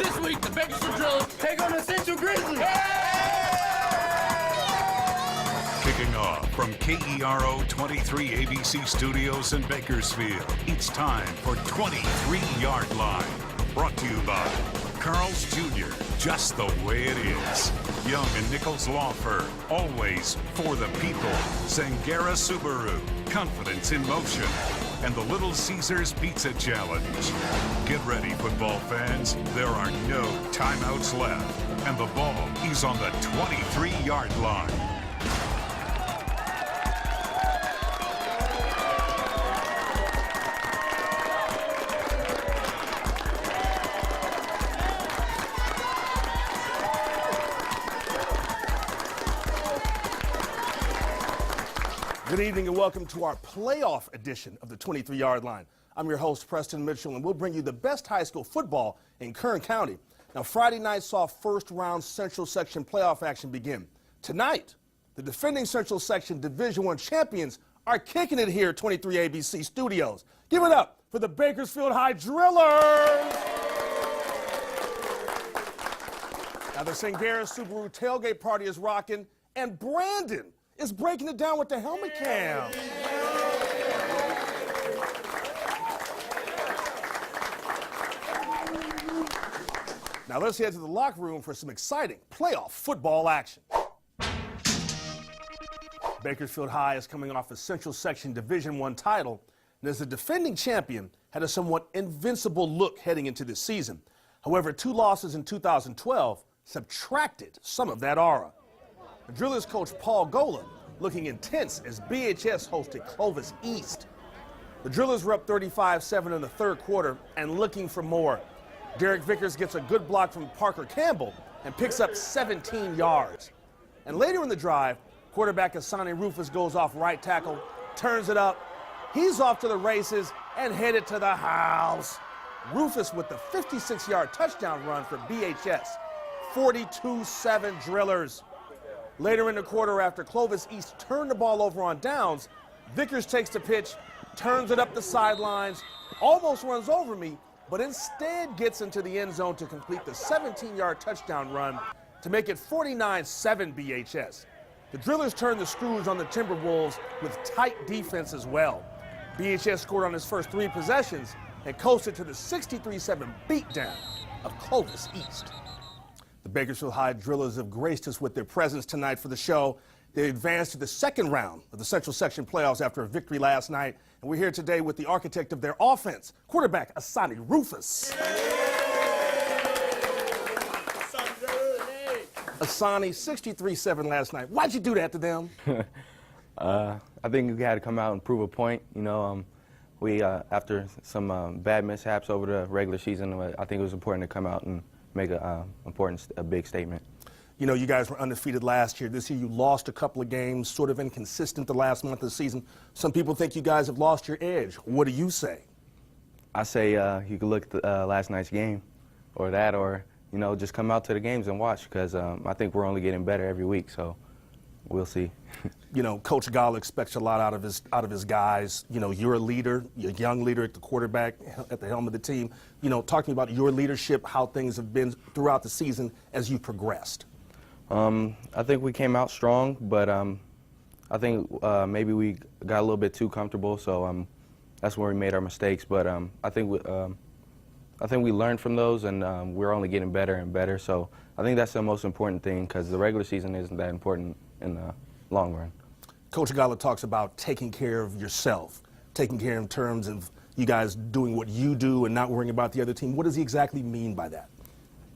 This week, the Bakersfield Drillers take on the Central Grizzlies. Kicking off from KERO 23 ABC Studios in Bakersfield, it's time for 23 Yardline. Brought to you by Carl's Jr., just the way it is. Young and Nichols Law Firm, always for the people. Zangara Subaru, confidence in motion. And the Little Caesars Pizza Challenge. Get ready, football fans. There are no timeouts left. And the ball is on the 23-yard line. Good evening and welcome to our playoff edition of the 23-yard line. I'm your host, Preston Mitchell, and we'll bring you the best high school football in Kern County. Now, Friday night saw first-round Central Section playoff action begin. Tonight, the defending Central Section Division I champions are kicking it here at 23 ABC Studios. Give it up for the Bakersfield High Drillers! Now, the Zangara Subaru tailgate party is rocking, and Brandon is breaking it down with the helmet cam. Now let's head to the locker room for some exciting playoff football action. Bakersfield High is coming off a Central Section Division I title, and as the defending champion, had a somewhat invincible look heading into this season. However, 2 losses in 2012 subtracted some of that aura. The Drillers coach Paul Gola looking intense as BHS hosted Clovis East. The Drillers were up 35-7 in the third quarter and looking for more. Derek Vickers gets a good block from Parker Campbell and picks up 17 yards. And later in the drive, quarterback Asani Rufus goes off right tackle, turns it up. He's off to the races and headed to the house. Rufus with the 56-yard touchdown run for BHS. 42-7 Drillers. Later in the quarter, after Clovis East turned the ball over on downs, Vickers takes the pitch, turns it up the sidelines, almost runs over me, but instead gets into the end zone to complete the 17-yard touchdown run to make it 49-7 BHS. The Drillers turned the screws on the Timberwolves with tight defense as well. BHS scored on his first 3 possessions and coasted to the 63-7 beatdown of Clovis East. The Bakersfield High Drillers have graced us with their presence tonight for the show. They advanced to the second round of the Central Section playoffs after a victory last night. And we're here today with the architect of their offense, quarterback Asani Rufus. Asani, 63-7 last night. Why'd you do that to them? I think we had to come out and prove a point. You know, we after some bad mishaps over the regular season, I think it was important to come out and make a big statement. You know, you guys were undefeated last year. This year you lost a couple of games, sort of inconsistent the last month of the season. Some people think you guys have lost your edge. What do you say? I say you could look at the, last night's game or that, or, you know, just come out to the games and watch, because I think we're only getting better every week, so we'll see. You know, Coach Gall expects a lot out of his guys. You know, you're a leader, you're a young leader at the quarterback, at the helm of the team. You know, talking about your leadership, how things have been throughout the season as you progressed. I think we came out strong, but I think maybe we got a little bit too comfortable, so that's where we made our mistakes. But I think we learned from those, and we're only getting better and better. So I think that's the most important thing, because the regular season isn't that important in the long run. Coach Gala talks about taking care of yourself, taking care in terms of you guys doing what you do and not worrying about the other team. What does he exactly mean by that?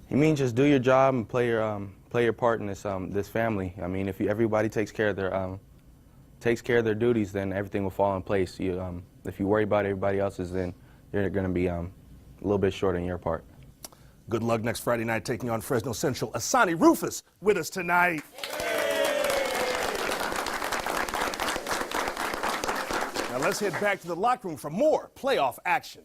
He means just do your job and play your part in this family. I mean, if everybody takes care of their duties, then everything will fall in place. If you worry about everybody else's, then you're going to be a little bit short on your part. Good luck next Friday night taking on Fresno Central. Asani Rufus with us tonight. Now let's head back to the locker room for more playoff action.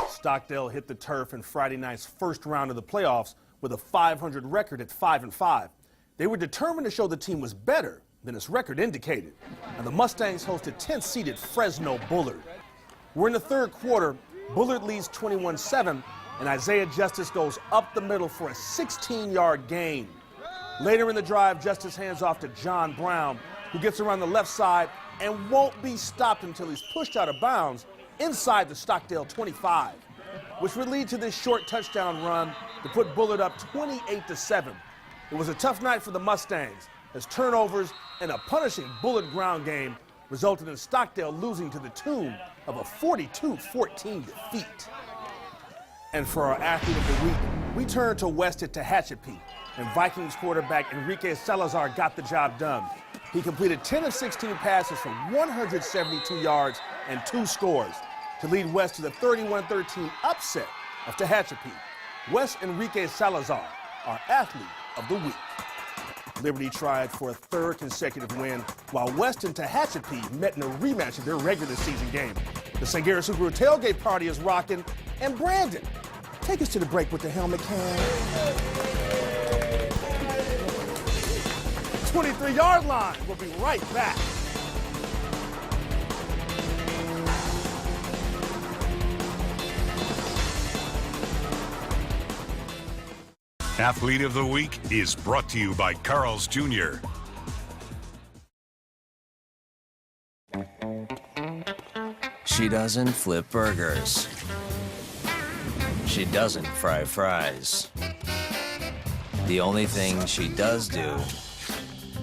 Stockdale hit the turf in Friday night's first round of the playoffs with a 500 record at 5-5. They were determined to show the team was better than its record indicated. And the Mustangs hosted 10th-seeded Fresno Bullard. We're in the third quarter. Bullard leads 21-7, and Isaiah Justice goes up the middle for a 16-yard gain. Later in the drive, Justice hands off to John Brown, who gets around the left side and won't be stopped until he's pushed out of bounds inside the Stockdale 25, which would lead to this short touchdown run to put Bullard up 28-7. It was a tough night for the Mustangs, as turnovers and a punishing Bullard ground game resulted in Stockdale losing to the tune of a 42-14 defeat. And for our athlete of the week, we turn to West at Tehachapi, and Vikings quarterback Enrique Salazar got the job done. He completed 10 of 16 passes for 172 yards and 2 scores to lead West to the 31-13 upset of Tehachapi. West Enrique Salazar, our athlete of the week. Liberty tried for a 3rd consecutive win, while West and Tehachapi met in a rematch of their regular season game. The Sangera Subaru tailgate party is rocking, and Brandon, take us to the break with the helmet cam. 23-yard line. We'll be right back. Athlete of the Week is brought to you by Carl's Jr. She doesn't flip burgers. She doesn't fry fries. The only thing she does do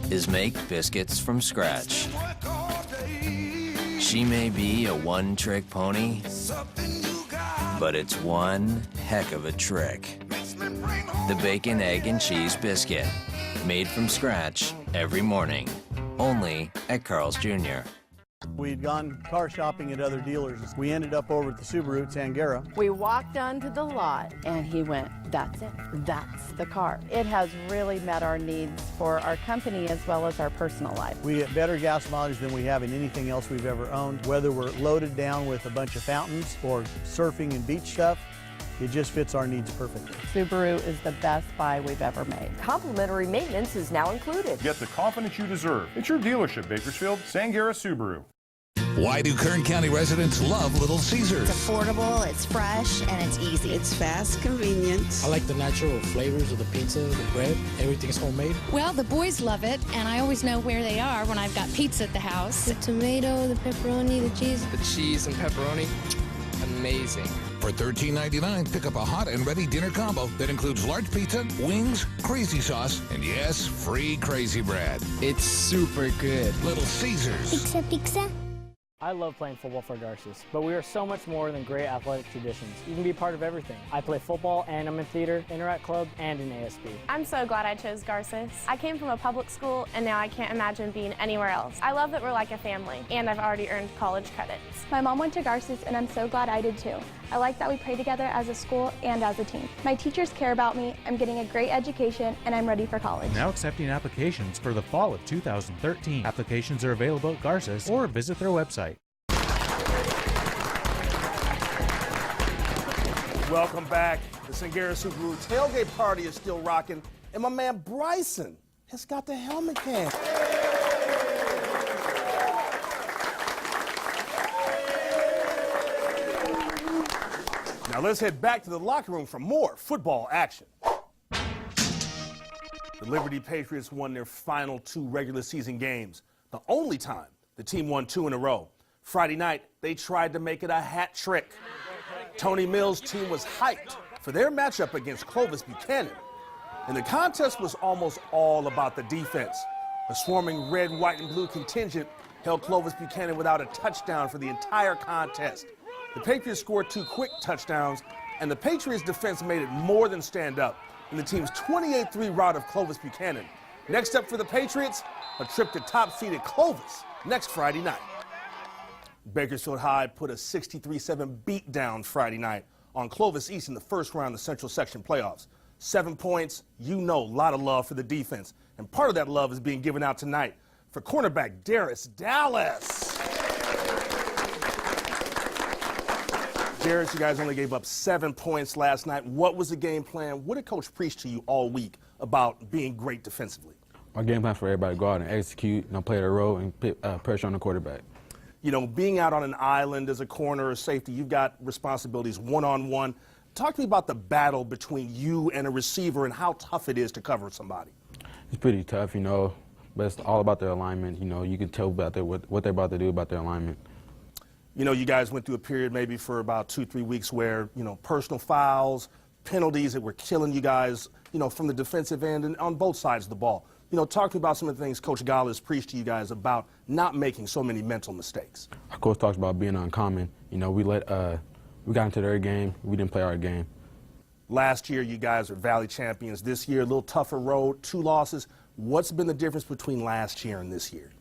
is make biscuits from scratch. She may be a one-trick pony, but it's one heck of a trick. The bacon, egg, and cheese biscuit, made from scratch every morning, only at Carl's Jr. We'd gone car shopping at other dealers. We ended up over at the Subaru at Sangera. We walked onto the lot and he went, that's it, that's the car. It has really met our needs for our company as well as our personal life. We get better gas mileage than we have in anything else we've ever owned. Whether we're loaded down with a bunch of fountains or surfing and beach stuff, it just fits our needs perfectly. Subaru is the best buy we've ever made. Complimentary maintenance is now included. Get the confidence you deserve. It's your dealership, Bakersfield, Sangera Subaru. Why do Kern County residents love Little Caesars? It's affordable, it's fresh, and it's easy. It's fast, convenient. I like the natural flavors of the pizza, the bread, everything is homemade. Well, the boys love it, and I always know where they are when I've got pizza at the house. The tomato, the pepperoni, the cheese. The cheese and pepperoni, amazing. For $13.99, pick up a hot and ready dinner combo that includes large pizza, wings, crazy sauce, and yes, free crazy bread. It's super good. Little Caesars. Pizza, pizza. I love playing football for Garces, but we are so much more than great athletic traditions. You can be part of everything. I play football and I'm in theater, Interact Club, and in ASB. I'm so glad I chose Garces. I came from a public school and now I can't imagine being anywhere else. I love that we're like a family and I've already earned college credits. My mom went to Garces and I'm so glad I did too. I like that we play together as a school and as a team. My teachers care about me, I'm getting a great education, and I'm ready for college. Now accepting applications for the fall of 2013. Applications are available at Garces or visit their website. Welcome back. The Sangera Subaru tailgate party is still rocking, and my man Bryson has got the helmet cam. Now let's head back to the locker room for more football action. The Liberty Patriots won their final 2 regular season games, the only time the team won 2 in a row. Friday night, they tried to make it a hat trick. Tony Mills' team was hyped for their matchup against Clovis Buchanan, and the contest was almost all about the defense. A swarming red, white, and blue contingent held Clovis Buchanan without a touchdown for the entire contest. The Patriots scored 2 quick touchdowns, and the Patriots' defense made it more than stand up in the team's 28-3 rout of Clovis Buchanan. Next up for the Patriots, a trip to top-seeded Clovis next Friday night. Bakersfield High put a 63-7 beat down Friday night on Clovis East in the first round of the Central Section playoffs. 7 points, you know, a lot of love for the defense. And part of that love is being given out tonight for cornerback Darius Dallas. Darius, you guys only gave up 7 points last night. What was the game plan? What did Coach preach to you all week about being great defensively? Our game plan for everybody to go out and execute, play their role, and put pressure on the quarterback. You know, being out on an island as a corner or safety, you've got responsibilities one-on-one. Talk to me about the battle between you and a receiver and how tough it is to cover somebody. It's pretty tough, you know, but it's all about their alignment. You know, you can tell about what they're about to do about their alignment. You know, you guys went through a period maybe for about 2-3 weeks where, you know, personal fouls, penalties that were killing you guys, you know, from the defensive end and on both sides of the ball. You know, talk to me about some of the things Coach Gall has preached to you guys about not making so many mental mistakes. Our coach talks about being uncommon. You know, we got into their game. We didn't play our game. Last year, you guys were Valley champions. This year, a little tougher road, 2 losses. What's been the difference between last year and this year?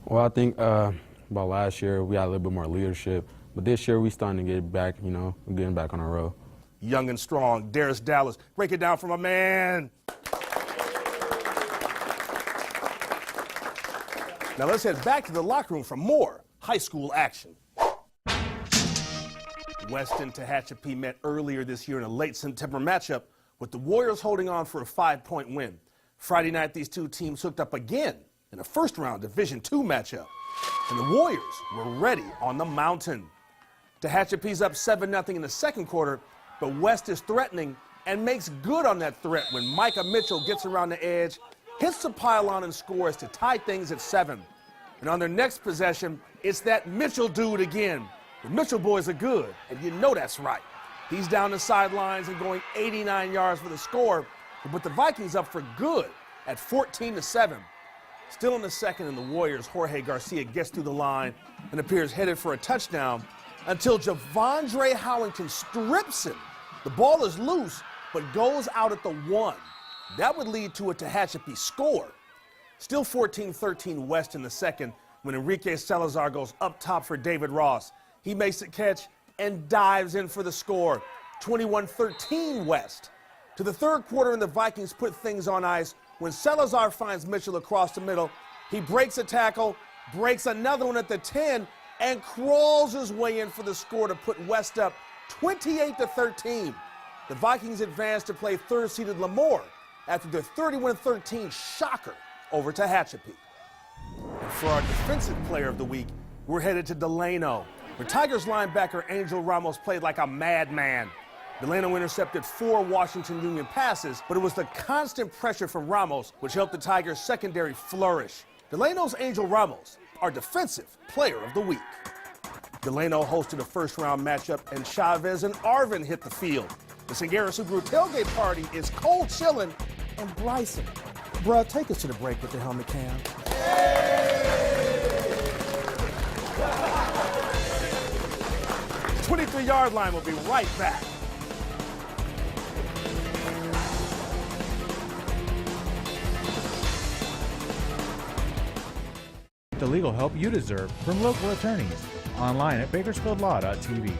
Well, I think about last year, we had a little bit more leadership. But this year, we starting to get back, you know, we're getting back on our road. Young and strong, Darius Dallas. Break it down for my man. Now let's head back to the locker room for more high school action. Weston Tehachapi met earlier this year in a late September matchup with the Warriors holding on for a 5-point win. Friday night, these two teams hooked up again in a first-round Division II matchup. And the Warriors were ready on the mountain. Tehachapi's up 7-0 in the second quarter, but West is threatening and makes good on that threat when Micah Mitchell gets around the edge, hits the pylon and scores to tie things at 7. And on their next possession, it's that Mitchell dude again. The Mitchell boys are good, and you know that's right. He's down the sidelines and going 89 yards for the score, but the Vikings up for good at 14-7. Still in the second, and the Warriors' Jorge Garcia gets through the line and appears headed for a touchdown until Javondre Howington strips him. The ball is loose, but goes out at the 1. That would lead to a Tehachapi score. Still 14-13 West in the second when Enrique Salazar goes up top for David Ross. He makes the catch and dives in for the score. 21-13 West. To the third quarter, and the Vikings put things on ice when Salazar finds Mitchell across the middle. He breaks a tackle, breaks another one at the 10, and crawls his way in for the score to put West up 28-13. The Vikings advance to play third-seeded Lemoore after their 31-13 shocker over Tehachapi. And for our defensive player of the week, we're headed to Delano, where Tigers linebacker Angel Ramos played like a madman. Delano intercepted 4 Washington Union passes, but it was the constant pressure from Ramos which helped the Tigers' secondary flourish. Delano's Angel Ramos, our defensive player of the week. Delano hosted a first-round matchup, and Chavez and Arvin hit the field. The Singera Subaru tailgate party is cold chillin', and Bryson. Bruh, take us to the break with the helmet cam. 23-yard line will be right back. The legal help you deserve from local attorneys. Online at bakersfieldlaw.tv.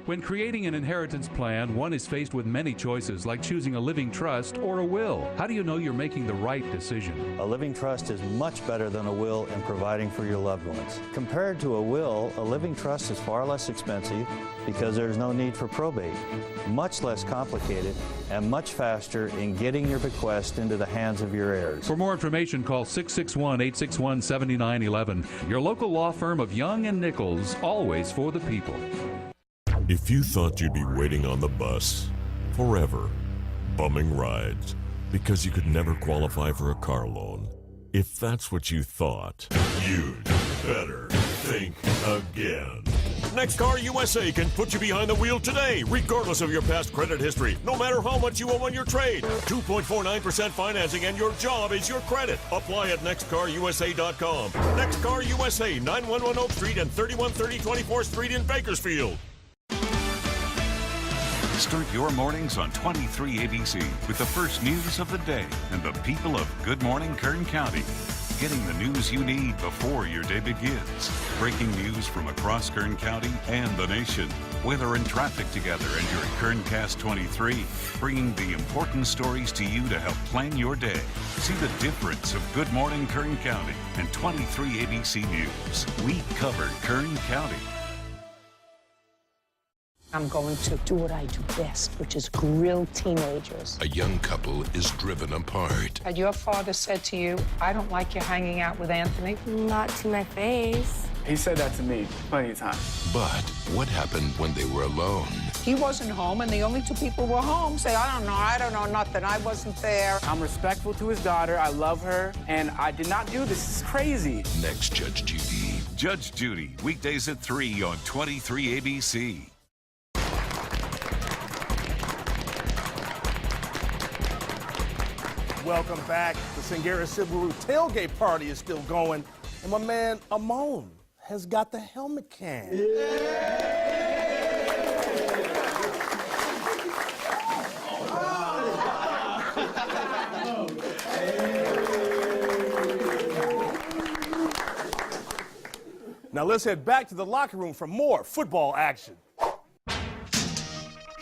When creating an inheritance plan, one is faced with many choices, like choosing a living trust or a will. How do you know you're making the right decision? A living trust is much better than a will in providing for your loved ones. Compared to a will, a living trust is far less expensive because there's no need for probate, much less complicated, and much faster in getting your bequest into the hands of your heirs. For more information, call 661-861-7911. Your local law firm of Young and Nichols, always for the people. If you thought you'd be waiting on the bus forever, bumming rides, because you could never qualify for a car loan, if that's what you thought, you'd better think again. Next Car USA can put you behind the wheel today, regardless of your past credit history, no matter how much you owe on your trade. 2.49% financing, and your job is your credit. Apply at nextcarusa.com. Next Car USA, 911 Oak Street and 3130 24th Street in Bakersfield. Start your mornings on 23 ABC with the first news of the day and the people of Good Morning Kern County. Getting the news you need before your day begins. Breaking news from across Kern County and the nation. Weather and traffic together and your Kerncast 23. Bringing the important stories to you to help plan your day. See the difference of Good Morning Kern County and 23 ABC News. We cover Kern County. I'm going to do what I do best, which is grill teenagers. A young couple is driven apart. Had your father said to you, I don't like you hanging out with Anthony? Not to my face. He said that to me plenty of times. But what happened when they were alone? He wasn't home, and the only two people were home. Say, I don't know nothing. I wasn't there. I'm respectful to his daughter. I love her, and I did not do this. This is crazy. Next, Judge Judy. Judge Judy, weekdays at 3 on 23 ABC. Welcome back. The Singera Subaru tailgate party is still going, and my man Amon has got the helmet can. Now let's head back to the locker room for more football action.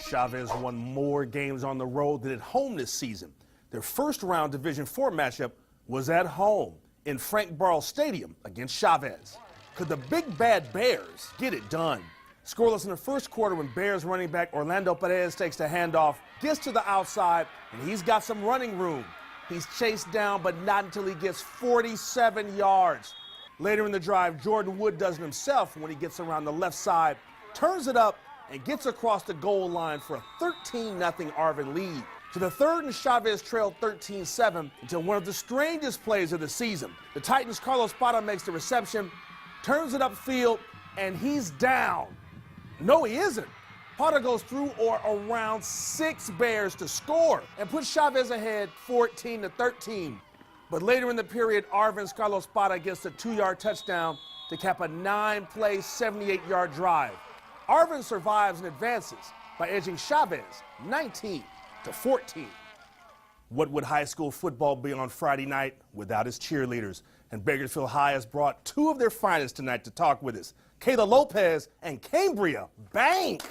Chavez won more games on the road than at home this season. Their first-round Division IV matchup was at home in Frank Barl Stadium against Chavez. Could the Big Bad Bears get it done? Scoreless in the first quarter when Bears running back Orlando Perez takes the handoff, gets to the outside, and he's got some running room. He's chased down, but not until he gets 47 yards. Later in the drive, Jordan Wood does it himself when he gets around the left side, turns it up, and gets across the goal line for a 13-0 Arvin lead. To the third, and Chavez trailed 13-7 until one of the strangest plays of the season. The Titans' Carlos Parra makes the reception, turns it upfield, and he's down. No, he isn't. Parra goes through or around 6 Bears to score and puts Chavez ahead 14-13. But later in the period, Arvin's Carlos Parra gets a 2-yard touchdown to cap a 9-play, 78-yard drive. Arvin survives and advances by edging Chavez 19-14. What would high school football be on Friday night without its cheerleaders? And Bakersfield High has brought 2 of their finest tonight to talk with us, Kayla Lopez and Cambria Bank.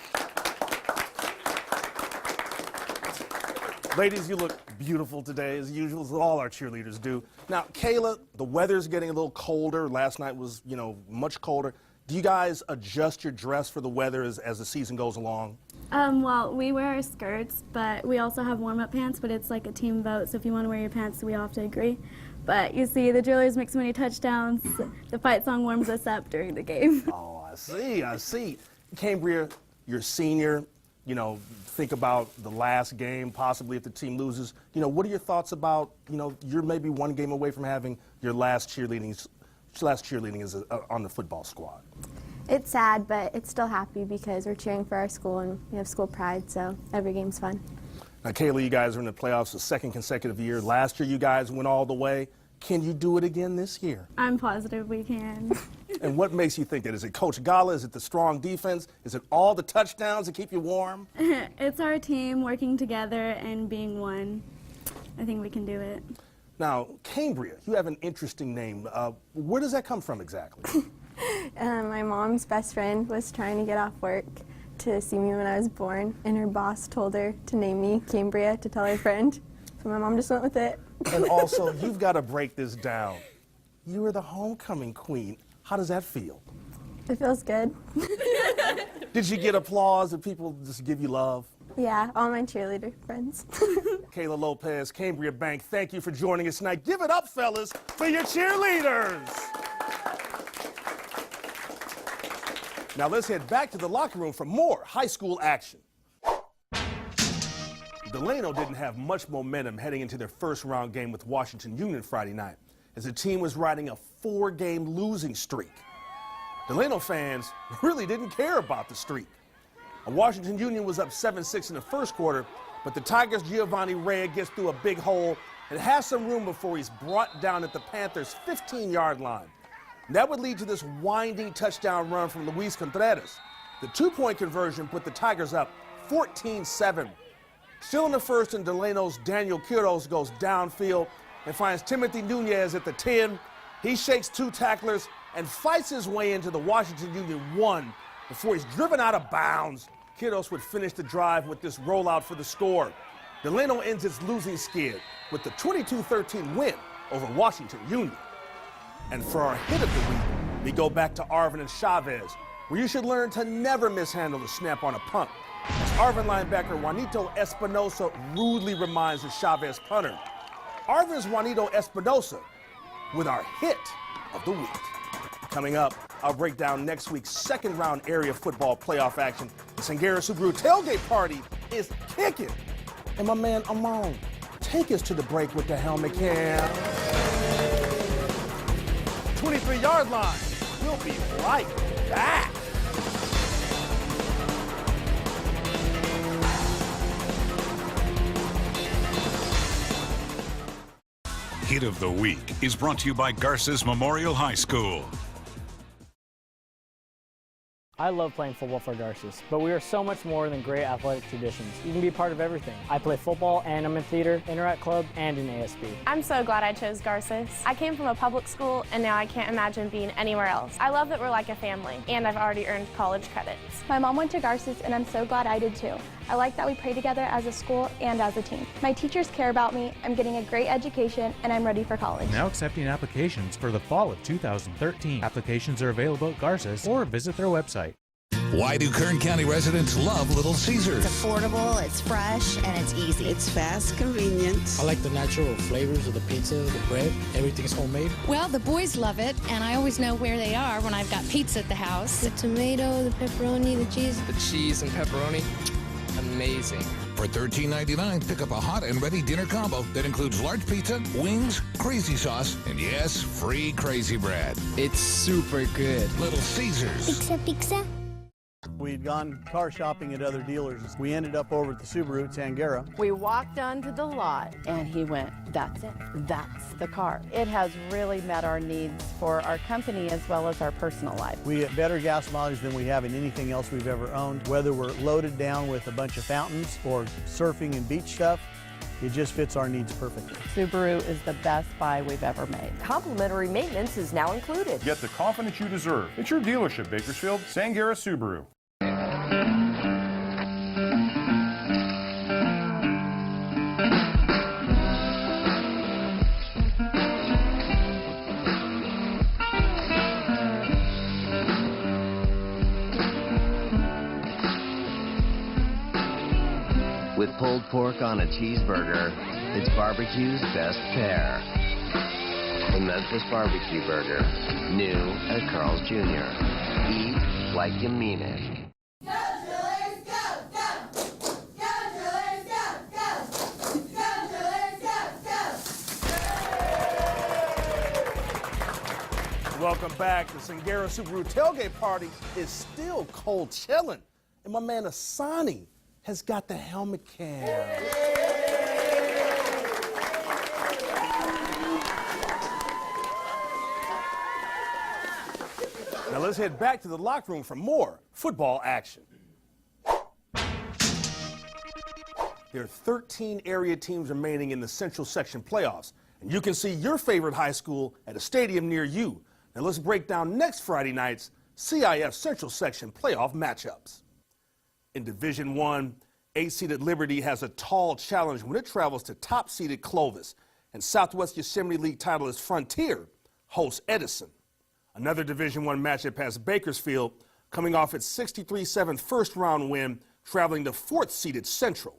Ladies, you look beautiful today, as usual, as all our cheerleaders do. Now, Kayla, the weather's getting a little colder. Last night was, much colder. Do you guys adjust your dress for the weather as the season goes along? Well, we wear our skirts, but we also have warm-up pants, but it's like a team vote, so if you want to wear your pants, we all have to agree. But you see, the drillers make so many touchdowns, the fight song warms us up during the game. Oh, I see. Cambria, you're senior. Think about the last game, possibly if the team loses. What are your thoughts about, you're maybe one game away from having your last cheerleading is on the football squad? It's sad, but it's still happy because we're cheering for our school and we have school pride, so every game's fun. Now, Kayla, you guys are in the playoffs the second consecutive year. Last year, you guys went all the way. Can you do it again this year? I'm positive we can. And what makes you think that? Is it Coach Gala? Is it the strong defense? Is it all the touchdowns that keep you warm? It's our team working together and being one. I think we can do it. Now, Cambria, you have an interesting name. Where does that come from exactly? My mom's best friend was trying to get off work to see me when I was born, and her boss told her to name me Cambria to tell her friend. So my mom just went with it. And also, you've got to break this down. You were the homecoming queen. How does that feel? It feels good. Did you get applause? Did people just give you love? Yeah, all my cheerleader friends. Kayla Lopez, Cambria Bank, thank you for joining us tonight. Give it up, fellas, for your cheerleaders. Now let's head back to the locker room for more high school action. Delano didn't have much momentum heading into their first-round game with Washington Union Friday night, as the team was riding a 4-game losing streak. Delano fans really didn't care about the streak. Washington Union was up 7-6 in the first quarter, but the Tigers' Giovanni Rea gets through a big hole and has some room before he's brought down at the Panthers' 15-yard line. And that would lead to this winding touchdown run from Luis Contreras. The 2-point conversion put the Tigers up 14-7. Still in the first, and Delano's Daniel Quiroz goes downfield and finds Timothy Nunez at the 10. He shakes 2 tacklers and fights his way into the Washington Union 1 before he's driven out of bounds. Quiroz would finish the drive with this rollout for the score. Delano ends its losing skid with the 22-13 win over Washington Union. And for our hit of the week, we go back to Arvin and Chavez, where you should learn to never mishandle the snap on a punt. As Arvin linebacker Juanito Espinosa rudely reminds the Chavez punter. Arvin's Juanito Espinosa with our hit of the week. Coming up, I'll break down next week's second-round area football playoff action. The Sangera Subaru tailgate party is kicking. And my man Amon, take us to the break with the helmet cam. 23-yard line. We'll be right back. Hit of the Week is brought to you by Garces Memorial High School. I love playing football for Garces, but we are so much more than great athletic traditions. You can be part of everything. I play football and I'm in theater, Interact Club, and in ASB. I'm so glad I chose Garces. I came from a public school and now I can't imagine being anywhere else. I love that we're like a family and I've already earned college credits. My mom went to Garces and I'm so glad I did too. I like that we pray together as a school and as a team. My teachers care about me, I'm getting a great education, and I'm ready for college. Now accepting applications for the fall of 2013. Applications are available at Garces or visit their website. Why do Kern County residents love Little Caesars? It's affordable, it's fresh, and it's easy. It's fast, convenient. I like the natural flavors of the pizza, the bread. Everything's homemade. Well, the boys love it, and I always know where they are when I've got pizza at the house. The tomato, the pepperoni, the cheese. The cheese and pepperoni, amazing. For $13.99, pick up a hot and ready dinner combo that includes large pizza, wings, crazy sauce, and yes, free crazy bread. It's super good. Little Caesars. Pizza, pizza. We'd gone car shopping at other dealers. We ended up over at the Subaru at Sangera. We walked onto the lot and he went, that's it, that's the car. It has really met our needs for our company as well as our personal life. We get better gas mileage than we have in anything else we've ever owned. Whether we're loaded down with a bunch of fountains or surfing and beach stuff, it just fits our needs perfectly. Subaru is the best buy we've ever made. Complimentary maintenance is now included. Get the confidence you deserve. It's your dealership, Bakersfield, Sangera Subaru. With pulled pork on a cheeseburger, it's barbecue's best pair. The Memphis Barbecue Burger, new at Carl's Jr. Eat like you mean it. Welcome back. The Sangera Subaru tailgate party is still cold chilling. And my man Asani has got the helmet cam. Now let's head back to the locker room for more football action. There are 13 area teams remaining in the Central Section playoffs, and you can see your favorite high school at a stadium near you. Now let's break down next Friday night's CIF Central Section playoff matchups. In Division I, 8-seeded Liberty has a tall challenge when it travels to top-seeded Clovis, and Southwest Yosemite League titleist Frontier hosts Edison. Another Division I matchup has Bakersfield coming off its 63-7 first-round win, traveling to 4th-seeded Central.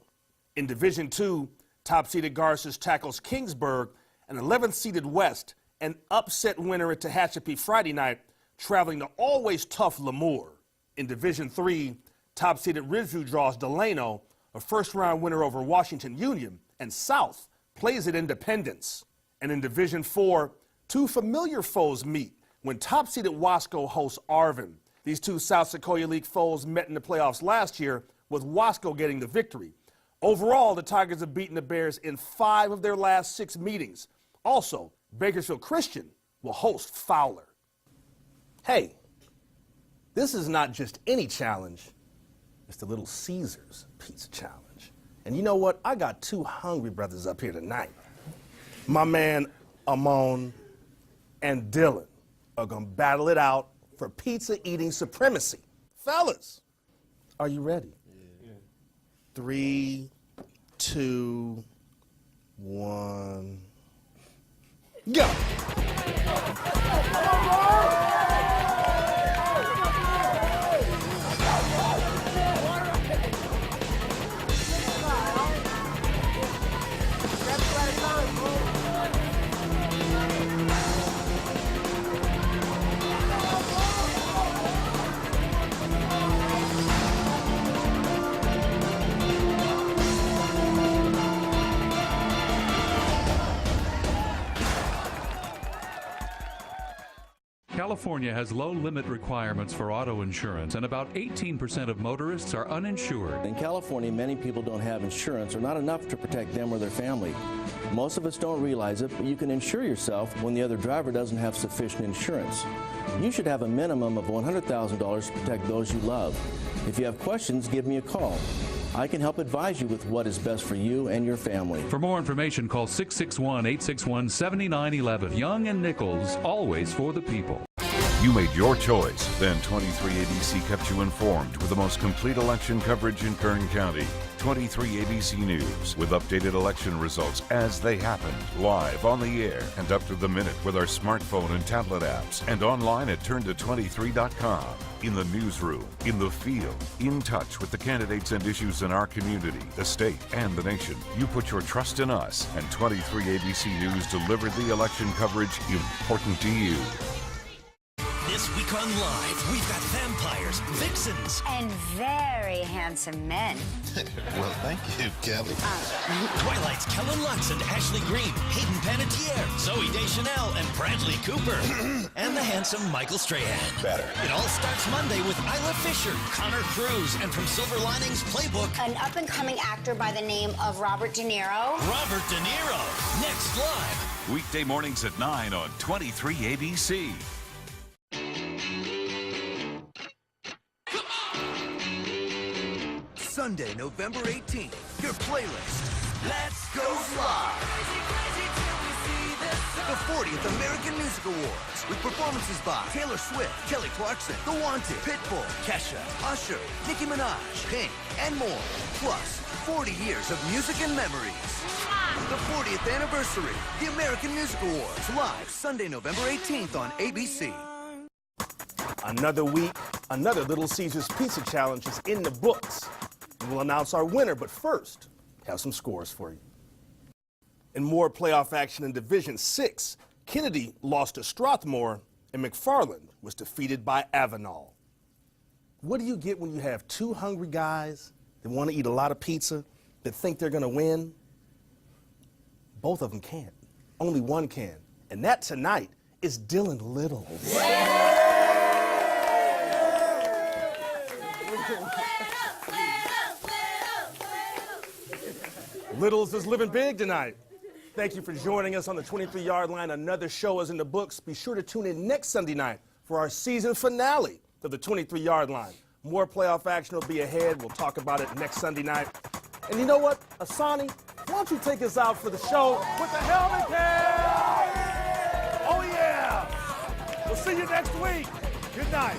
In Division II, top-seeded Garces tackles Kingsburg, and 11th-seeded West, an upset winner at Tehachapi Friday night, traveling to always tough Lemoore. In Division III, top-seeded Ridgeview draws Delano, a first-round winner over Washington Union, and South plays at Independence. And in Division IV, two familiar foes meet when top-seeded Wasco hosts Arvin. These two South Sequoia League foes met in the playoffs last year, with Wasco getting the victory. Overall, the Tigers have beaten the Bears in 5 of their last 6 meetings. Also, Bakersfield Christian will host Fowler. Hey, this is not just any challenge. It's the Little Caesars Pizza Challenge. And you know what? I got 2 hungry brothers up here tonight. My man Amon and Dylan are going to battle it out for pizza eating supremacy. Fellas, are you ready? Yeah. 3, 2, 1, go. California has low limit requirements for auto insurance, and about 18% of motorists are uninsured. In California, many people don't have insurance or not enough to protect them or their family. Most of us don't realize it, but you can insure yourself when the other driver doesn't have sufficient insurance. You should have a minimum of $100,000 to protect those you love. If you have questions, give me a call. I can help advise you with what is best for you and your family. For more information, call 661-861-7911. Young and Nichols, always for the people. You made your choice. Then 23 ABC kept you informed with the most complete election coverage in Kern County. 23 ABC News with updated election results as they happened, live on the air and up to the minute with our smartphone and tablet apps, and online at turnto23.com. In the newsroom, in the field, in touch with the candidates and issues in our community, the state, and the nation. You put your trust in us, and 23 ABC News delivered the election coverage important to you. This week on Live, we've got vampires, vixens, and very handsome men. Well, thank you, Kelly. Twilight's Kellen Lutz and Ashley Green, Hayden Panettiere, Zoe Deschanel, and Bradley Cooper, and the handsome Michael Strahan. Better. It all starts Monday with Isla Fisher, Connor Cruz, and from Silver Linings Playbook, an up-and-coming actor by the name of Robert De Niro. Robert De Niro. Next Live. Weekday mornings at 9 on 23 ABC. Sunday, November 18th, your playlist. Let's go live. The 40th American Music Awards with performances by Taylor Swift, Kelly Clarkson, The Wanted, Pitbull, Kesha, Usher, Nicki Minaj, Pink, and more. Plus, 40 years of music and memories. The 40th anniversary, the American Music Awards, live Sunday, November 18th on ABC. Another week, another Little Caesars Pizza Challenge is in the books. We'll announce our winner, but first, have some scores for you. In more playoff action in Division 6, Kennedy lost to Strathmore, and McFarland was defeated by Avenal. What do you get when you have two hungry guys that want to eat a lot of pizza, that think they're going to win? Both of them can't. Only one can. And that tonight is Dylan Little. Littles is living big tonight. Thank you for joining us on the 23-yard line. Another show is in the books. Be sure to tune in next Sunday night for our season finale of the 23-yard line. More playoff action will be ahead. We'll talk about it next Sunday night. And you know what, Asani, why don't you take us out for the show with the helmet cam? Oh, yeah. We'll see you next week. Good night.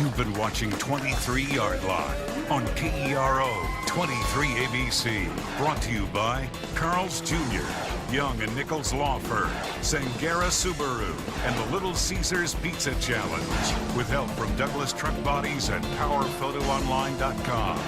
You've been watching 23-Yard Line on KERO 23 ABC. Brought to you by Carl's Jr., Young and Nichols Law Firm, Sangera Subaru, and the Little Caesars Pizza Challenge. With help from Douglas Truck Bodies and PowerPhotoOnline.com.